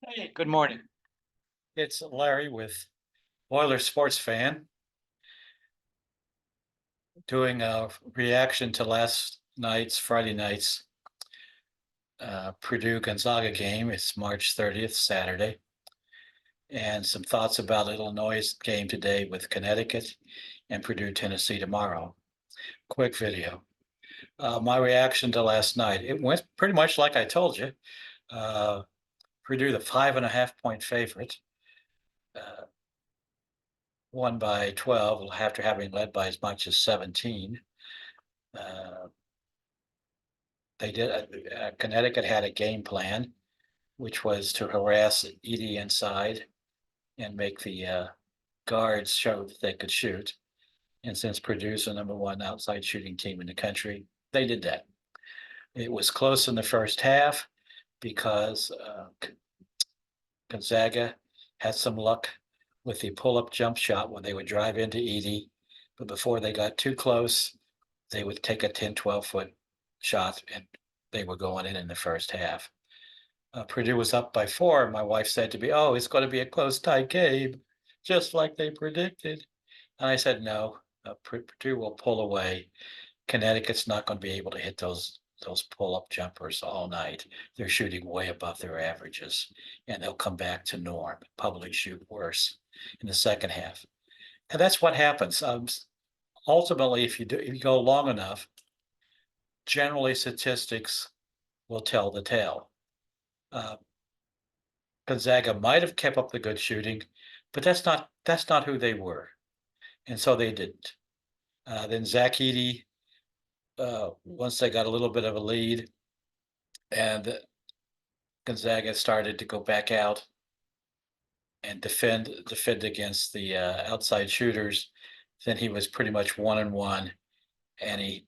Hey, good morning. It's Larry with Boilersportsfan doing a reaction to Friday night's Purdue Gonzaga game. It's March 30th, Saturday, and some thoughts about Illinois' game today with Connecticut and Purdue, Tennessee tomorrow. Quick video. My reaction to last night, it went pretty much like I told you. Uh, Purdue, the 5.5 point favorite. Won by 12 after having led by as much as 17. They did. Connecticut had a game plan, which was to harass Edey inside and make the guards show that they could shoot. And since Purdue's the #1 outside shooting team in the country, they did that. It was close in the first half because Gonzaga had some luck with the pull-up jump shot when they would drive into Edey. But before they got too close, they would take a 10, 12-foot shot, and they were going in the first half. Purdue was up by 4. My wife said to me, "Oh, it's going to be a close, tight game, just like they predicted." And I said, "No, Purdue will pull away. Connecticut's not going to be able to hit those pull-up jumpers all night. They're shooting way above their averages, and they'll come back to norm, probably shoot worse in the second half." And that's what happens. Ultimately, if you go long enough, generally statistics will tell the tale. Gonzaga might have kept up the good shooting, but that's not who they were, and so they didn't. Then Zach Edey, once they got a little bit of a lead, and Gonzaga started to go back out and defend against the outside shooters, then he was pretty much 1-1, and he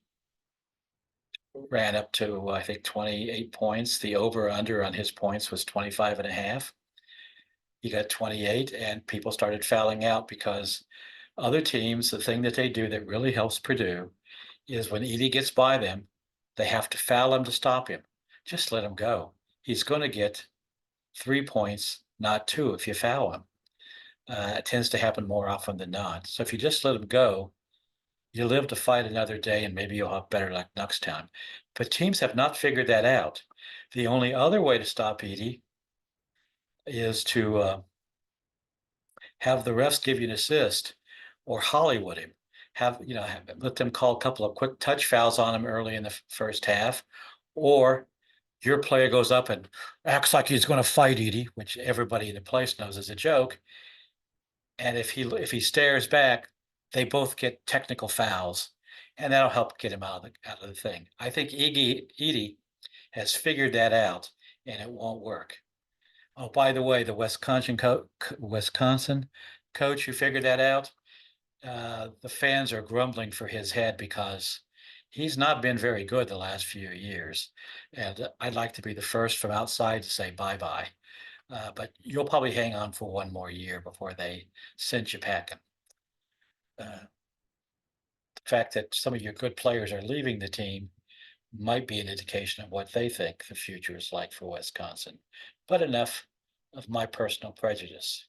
ran up to, I think, 28 points. The over-under on his points was 25.5. He got 28, and people started fouling out because other teams, the thing that they do that really helps Purdue is when Edey gets by them, they have to foul him to stop him. Just let him go. He's going to get 3 points, not 2, if you foul him. It tends to happen more often than not. So if you just let him go, you live to fight another day, and maybe you'll have better luck next time. But teams have not figured that out. The only other way to stop Edey is to have the refs give you an assist or Hollywood him. Let them call a couple of quick touch fouls on him early in the first half, or your player goes up and acts like he's going to fight Edey, which everybody in the place knows is a joke. And if he stares back, they both get technical fouls, and that'll help get him out of the thing. I think Edey has figured that out, and it won't work. Oh, by the way, the Wisconsin coach who figured that out, the fans are grumbling for his head because he's not been very good the last few years. And I'd like to be the first from outside to say bye-bye. But you'll probably hang on for one more year before they send you packing. The fact that some of your good players are leaving the team might be an indication of what they think the future is like for Wisconsin. But enough of my personal prejudice.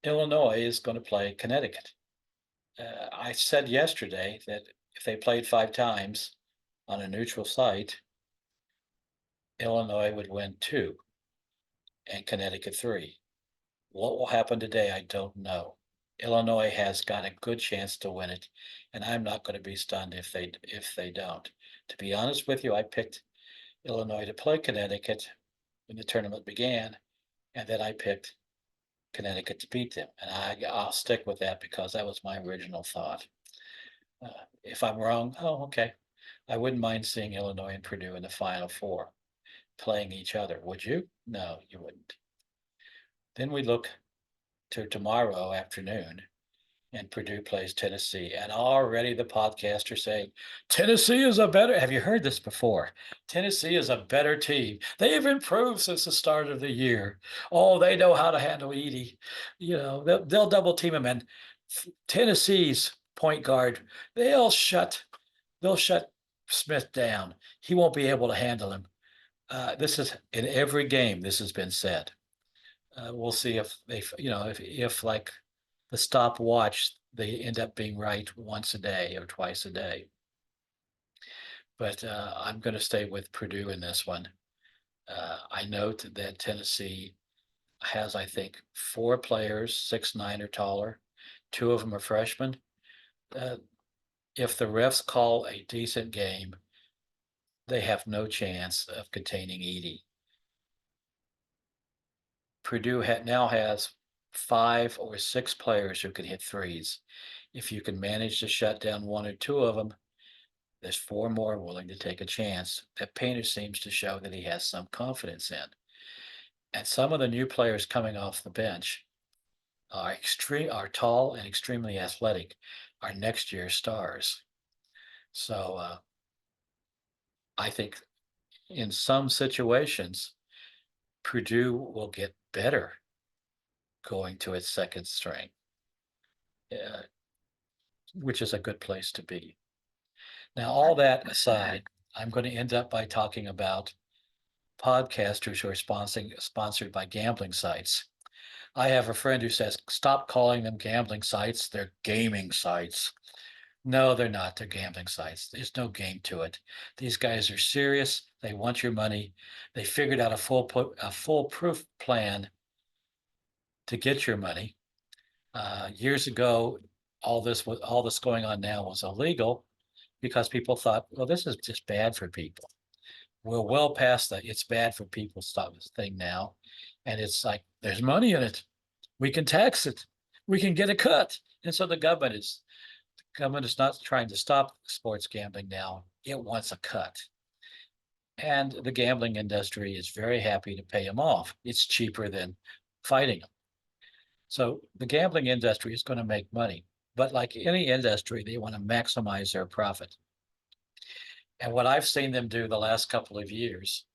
Illinois is going to play Connecticut. I said yesterday that if they played 5 times on a neutral site, Illinois would win 2 and Connecticut 3. What will happen today, I don't know. Illinois has got a good chance to win it, and I'm not going to be stunned if they don't. To be honest with you, I picked Illinois to play Connecticut when the tournament began, and then I picked Connecticut to beat them, and I'll stick with that because that was my original thought. If I'm wrong, oh, okay. I wouldn't mind seeing Illinois and Purdue in the Final Four playing each other. Would you? No, you wouldn't. Then we look to tomorrow afternoon, and Purdue plays Tennessee. And already the podcasters say, Tennessee is a better, have you heard this before? Tennessee is a better team. They've improved since the start of the year. Oh, they know how to handle Edey. They'll double team him. And Tennessee's point guard, they'll shut Smith down. He won't be able to handle him. This is in every game. This has been said. We'll see if they, if like the stopwatch, they end up being right once a day or twice a day. But I'm going to stay with Purdue in this one. I note that Tennessee has, I think, 4 players, 6'9" or taller. 2 of them are freshmen. Uh, if the refs call a decent game, they have no chance of containing Edey. Purdue now has 5 or 6 players who can hit threes. If you can manage to shut down 1 or 2 of them, there's 4 more willing to take a chance that Painter seems to show that he has some confidence in. And some of the new players coming off the bench are tall and extremely athletic, are next year's stars. So I think in some situations, Purdue will get better going to its second string, which is a good place to be. Now, all that aside, I'm going to end up by talking about podcasters who are sponsored by gambling sites. I have a friend who says, stop calling them gambling sites. They're gaming sites. No, they're not. They're gambling sites. There's no game to it. These guys are serious. They want your money. They figured out a foolproof plan to get your money. Years ago, all this going on now was illegal because people thought, well, this is just bad for people. We're well past that. It's bad for people stuff thing now, and it's like there's money in it. We can tax it. We can get a cut. And so the government is not trying to stop sports gambling now. It wants a cut. And the gambling industry is very happy to pay them off. It's cheaper than fighting them. So the gambling industry is going to make money. But like any industry, they want to maximize their profit. And what I've seen them do the last couple of years,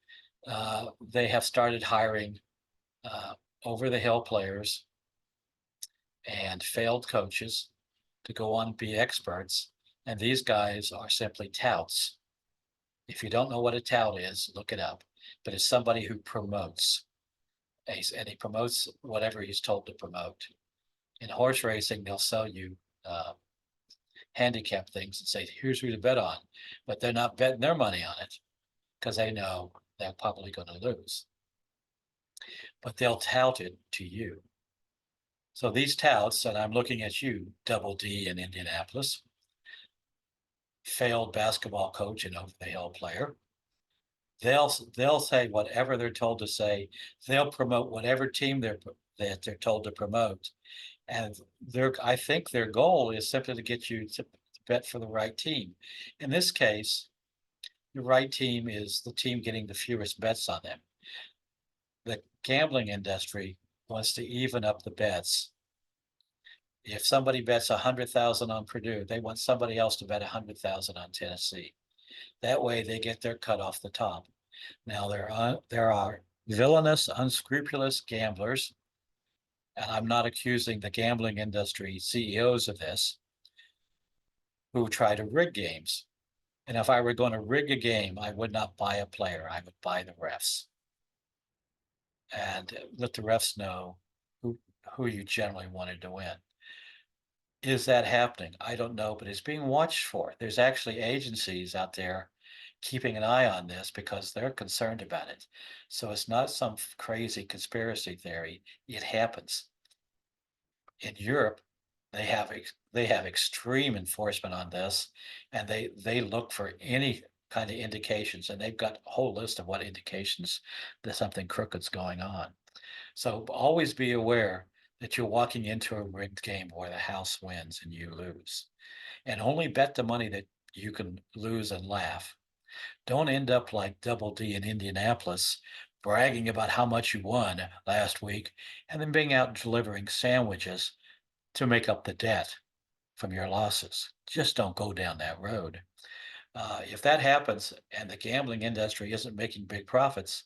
they have started hiring over-the-hill players and failed coaches to go on and be experts. And these guys are simply touts. If you don't know what a tout is, look it up. But it's somebody who promotes. And he promotes whatever he's told to promote. In horse racing, they'll sell you handicap things and say, here's who to bet on. But they're not betting their money on it because they know they're probably going to lose. But they'll tout it to you. So these touts, and I'm looking at you, Double D in Indianapolis, failed basketball coach and over-the-hill player. They'll say whatever they're told to say. They'll promote whatever team that they're told to promote. And I think their goal is simply to get you to bet for the right team. In this case, the right team is the team getting the fewest bets on them. The gambling industry wants to even up the bets. If somebody bets 100,000 on Purdue, they want somebody else to bet 100,000 on Tennessee. That way they get their cut off the top. Now there are villainous, unscrupulous gamblers, and I'm not accusing the gambling industry CEOs of this, who try to rig games. And if I were going to rig a game, I would not buy a player. I would buy the refs and let the refs know who you generally wanted to win. Is that happening? I don't know, but it's being watched for. There's actually agencies out there keeping an eye on this because they're concerned about it. So it's not some crazy conspiracy theory. It happens. In Europe, they have extreme enforcement on this, and they look for any kind of indications, and they've got a whole list of what indications that something crooked's going on. So always be aware that you're walking into a rigged game where the house wins and you lose. And only bet the money that you can lose and laugh. Don't end up like Double D in Indianapolis, bragging about how much you won last week, and then being out delivering sandwiches to make up the debt from your losses. Just don't go down that road. If that happens and the gambling industry isn't making big profits,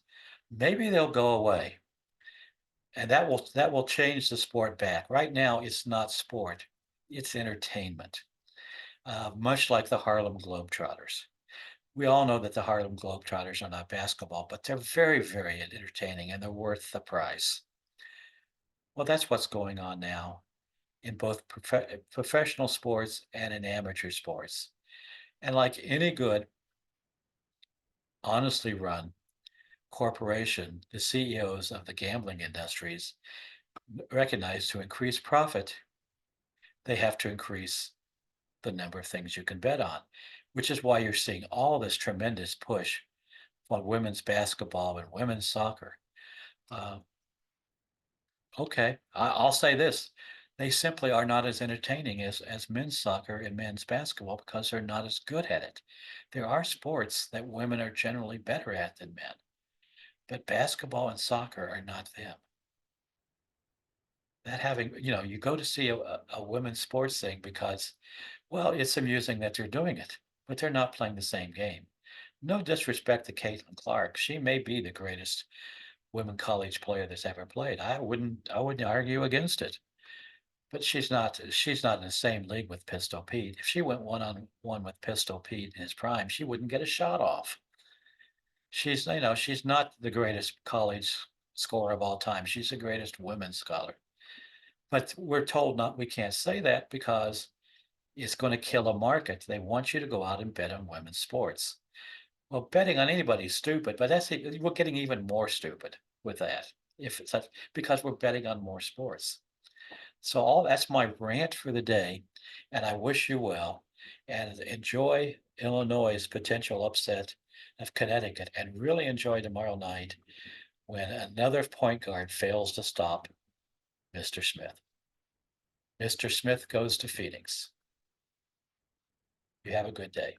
maybe they'll go away. And that will change the sport back. Right now, it's not sport, it's entertainment. Much like the Harlem Globetrotters. We all know that the Harlem Globetrotters are not basketball, but they're very, very entertaining and they're worth the price. Well, that's what's going on now in both professional sports and in amateur sports. And like any good, honestly run corporation, the CEOs of the gambling industries recognize to increase profit, they have to increase the number of things you can bet on, which is why you're seeing all this tremendous push on women's basketball and women's soccer. Uh, okay, I'll say this. They simply are not as entertaining as men's soccer and men's basketball because they're not as good at it. There are sports that women are generally better at than men, but basketball and soccer are not them. That having, you go to see a women's sports thing because, well, it's amusing that they're doing it, but they're not playing the same game. No disrespect to Caitlin Clark. She may be the greatest women college player that's ever played. I wouldn't argue against it. But she's not in the same league with Pistol Pete. If she went one on one with Pistol Pete in his prime, she wouldn't get a shot off. She's not the greatest college scorer of all time. She's the greatest women's scholar. But we're told not we can't say that because it's going to kill a market. They want you to go out and bet on women's sports. Well, betting on anybody is stupid, but we're getting even more stupid with that. If it's such, because we're betting on more sports. So all that's my rant for the day, and I wish you well and enjoy Illinois' potential upset of Connecticut and really enjoy tomorrow night when another point guard fails to stop Mr. Smith. Mr. Smith goes to Phoenix. You have a good day.